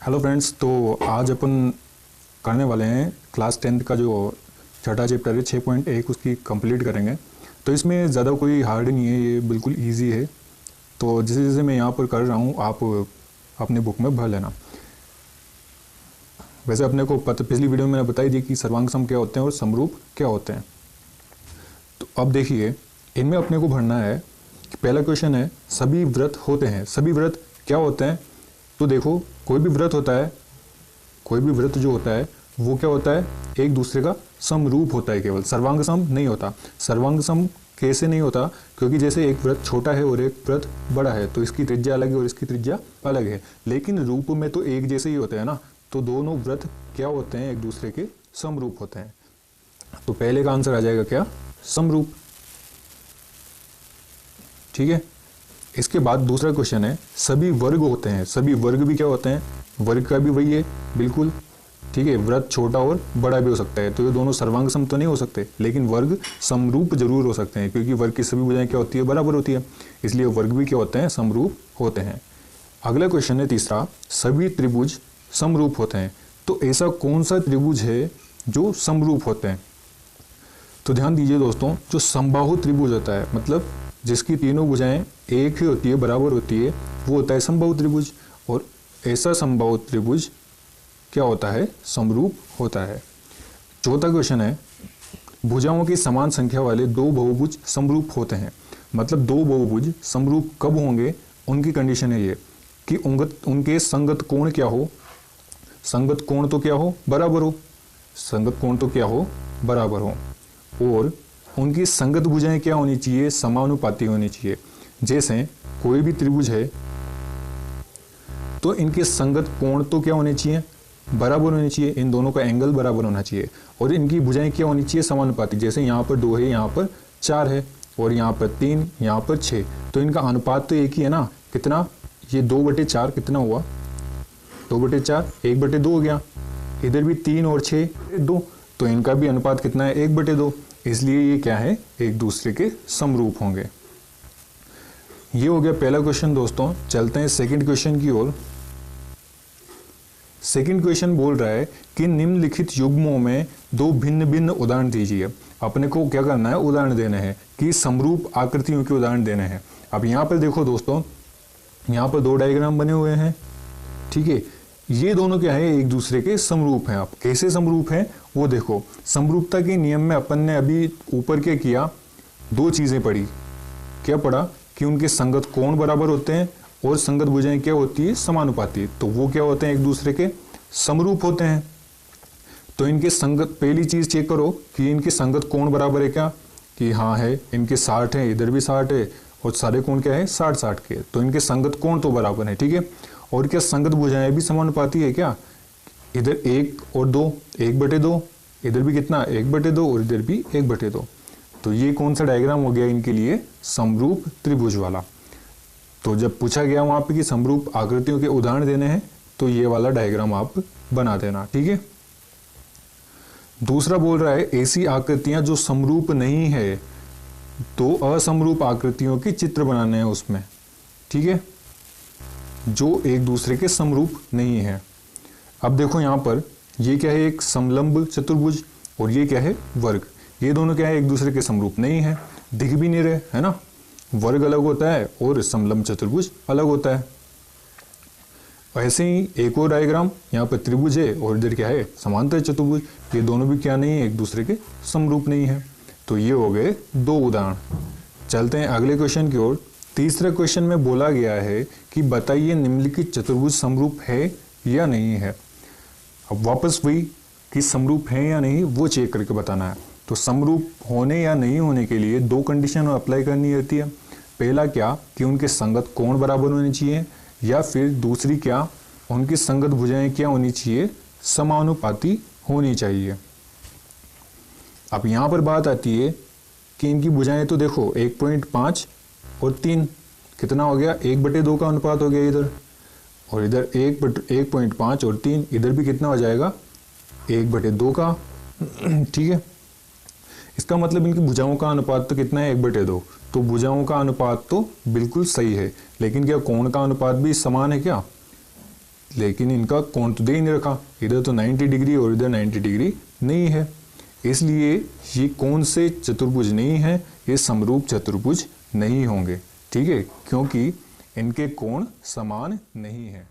Hello friends, तो आज अपन करने वाले हैं क्लास 10th का जो छठा चैप्टर है 6.1 उसकी कंप्लीट करेंगे। तो इसमें ज़्यादा कोई हार्ड नहीं है, ये बिल्कुल इजी है। तो जैसे जैसे मैं यहाँ पर कर रहा हूँ आप अपने बुक में भर लेना। वैसे अपने को पिछली वीडियो में मैंने बताई दी कि सर्वांग सम क्या होते हैं और समरूप क्या होते हैं। तो अब देखिए इनमें अपने को भरना है कि पहला क्वेश्चन है सभी व्रत होते हैं। सभी व्रत क्या होते हैं? तो देखो कोई भी व्रत होता है, कोई भी व्रत जो होता है वो क्या होता है, एक दूसरे का समरूप होता है, केवल सर्वांग सम नहीं होता। सर्वांग सम कैसे नहीं होता? क्योंकि जैसे एक व्रत छोटा है और एक व्रत बड़ा है तो इसकी त्रिज्या अलग है और इसकी त्रिज्या अलग है, लेकिन रूप में तो एक जैसे ही होते हैं ना। तो दोनों व्रत क्या होते हैं, एक दूसरे के समरूप होते हैं। तो पहले का आंसर आ जाएगा क्या, समरूप। ठीक है। इसके बाद दूसरा क्वेश्चन है सभी वर्ग होते हैं। सभी वर्ग भी क्या होते हैं, वर्ग का भी वही है बिल्कुल। ठीक है, व्रत छोटा और बड़ा भी हो सकता है, तो ये दोनों सर्वांग सम तो नहीं हो सकते, लेकिन वर्ग समरूप जरूर हो सकते हैं, क्योंकि वर्ग की सभी भुजाएं क्या होती है, बराबर होती है, इसलिए वर्ग भी क्या होते हैं, समरूप होते हैं। अगला क्वेश्चन है तीसरा, सभी त्रिभुज समरूप होते हैं। तो ऐसा कौन सा त्रिभुज है जो समरूप होते हैं? तो ध्यान दीजिए दोस्तों, जो समबाहु त्रिभुज होता है, मतलब जिसकी तीनों भुजाएं एक ही होती है, बराबर होती है, वो होता है समबाहु त्रिभुज। और ऐसा समबाहु त्रिभुज क्या होता है, समरूप होता है। चौथा क्वेश्चन है भुजाओं की समान संख्या वाले दो बहुभुज समरूप होते हैं। मतलब दो बहुभुज समरूप कब होंगे, उनकी कंडीशन है ये कि उनके संगत कोण क्या हो। संगत कोण तो क्या हो, बराबर हो। संगत कोण तो क्या हो, बराबर हो। और उनकी संगत भुजाएं क्या होनी चाहिए, समानुपाती होनी चाहिए। जैसे कोई भी त्रिभुज है तो इनके संगत कोण तो क्या होने चाहिए, बराबर होने चाहिए, इन दोनों का एंगल बराबर होना चाहिए। और इनकी भुजाएं क्या होनी चाहिए, समानुपाती। जैसे यहाँ पर 2 है, यहाँ पर 4 है, और यहाँ पर 3, यहाँ पर 6, तो इनका अनुपात तो एक ही है ना। कितना, ये 2/4 कितना हुआ, 2/4 1/2 हो गया। इधर भी 3 और 6 2, तो इनका भी अनुपात कितना है, 1/2। इसलिए ये क्या है, एक दूसरे के समरूप होंगे। ये हो गया पहला क्वेश्चन दोस्तों। चलते हैं सेकंड क्वेश्चन की ओर। सेकंड क्वेश्चन बोल रहा है कि निम्नलिखित युग्मों में दो भिन्न भिन्न उदाहरण दीजिए। अपने को क्या करना है, उदाहरण देने हैं कि समरूप आकृतियों के उदाहरण देने हैं। अब यहाँ पर देखो दोस्तों, यहाँ पर 2 डायग्राम बने हुए हैं। ठीक है, ये दोनों क्या है, एक दूसरे के समरूप हैं। अब कैसे समरूप हैं वो देखो। समरूपता के नियम में अपन ने अभी ऊपर क्या किया, 2 चीजें पढ़ी। क्या पढ़ा कि उनके संगत कोण बराबर होते हैं और संगत भुजाएं क्या होती है, समानुपाती। तो वो क्या होते हैं, एक दूसरे के समरूप होते हैं। तो इनके संगत, पहली चीज चेक करो कि इनके संगत कोण बराबर है क्या, कि हाँ है, इनके 60 है, इधर भी 60 है, और सारे कोण क्या है, 60-60 के। तो इनके संगत कोण तो बराबर है। ठीक है, और क्या संगत भुजाएं भी समानुपाती है क्या, इधर 1 और 2, 1/2, इधर भी कितना, 1/2, और इधर भी 1/2। तो ये कौन सा डायग्राम हो गया इनके लिए, समरूप त्रिभुज वाला। तो जब पूछा गया वहां पे कि समरूप आकृतियों के उदाहरण देने हैं, तो ये वाला डायग्राम आप बना देना। ठीक है। दूसरा बोल रहा है ऐसी आकृतियां जो समरूप नहीं है, तो असमरूप आकृतियों के चित्र बनाने हैं उसमें। ठीक है, जो एक दूसरे के समरूप नहीं है। अब देखो यहाँ पर ये क्या है, एक समलंब चतुर्भुज, और ये क्या है, वर्ग। ये दोनों क्या है, एक दूसरे के समरूप नहीं है, दिख भी नहीं रहे, है ना। वर्ग अलग होता है और समलंब चतुर्भुज अलग होता है। ऐसे ही एक और डायग्राम, यहाँ पर त्रिभुज है और इधर क्या है, समांतर चतुर्भुज। ये दोनों भी क्या नहीं है, एक दूसरे के समरूप नहीं है। तो ये हो गए 2 उदाहरण। चलते हैं अगले क्वेश्चन की ओर। तीसरे क्वेश्चन में बोला गया है कि बताइए निम्नलिखित चतुर्भुज समरूप है या नहीं है। अब वापस वही कि समरूप है या नहीं वो चेक करके बताना है। तो समरूप होने या नहीं होने के लिए 2 कंडीशन अप्लाई करनी रहती है। पहला क्या, कि उनके संगत कोण बराबर होने चाहिए, या फिर दूसरी क्या, उनकी संगत भुजाएं क्या होनी चाहिए, समानुपाती होनी चाहिए। अब यहां पर बात आती है कि इनकी भुजाएं तो देखो 1.5 और 3 कितना हो गया, 1/2 का अनुपात हो गया इधर, और इधर 1.5 और 3, इधर भी कितना हो जाएगा, 1/2 का। ठीक है, इसका मतलब इनकी भुजाओं का अनुपात तो कितना है, 1/2। तो भुजाओं का अनुपात तो बिल्कुल सही है, लेकिन क्या कोण का अनुपात भी समान है क्या, लेकिन इनका कोण तो दे ही नहीं रखा, इधर तो 90 डिग्री और इधर 90 डिग्री नहीं है, इसलिए ये कौन से चतुर्भुज नहीं है, ये समरूप चतुर्भुज नहीं होंगे। ठीक है, क्योंकि इनके कोण समान नहीं है।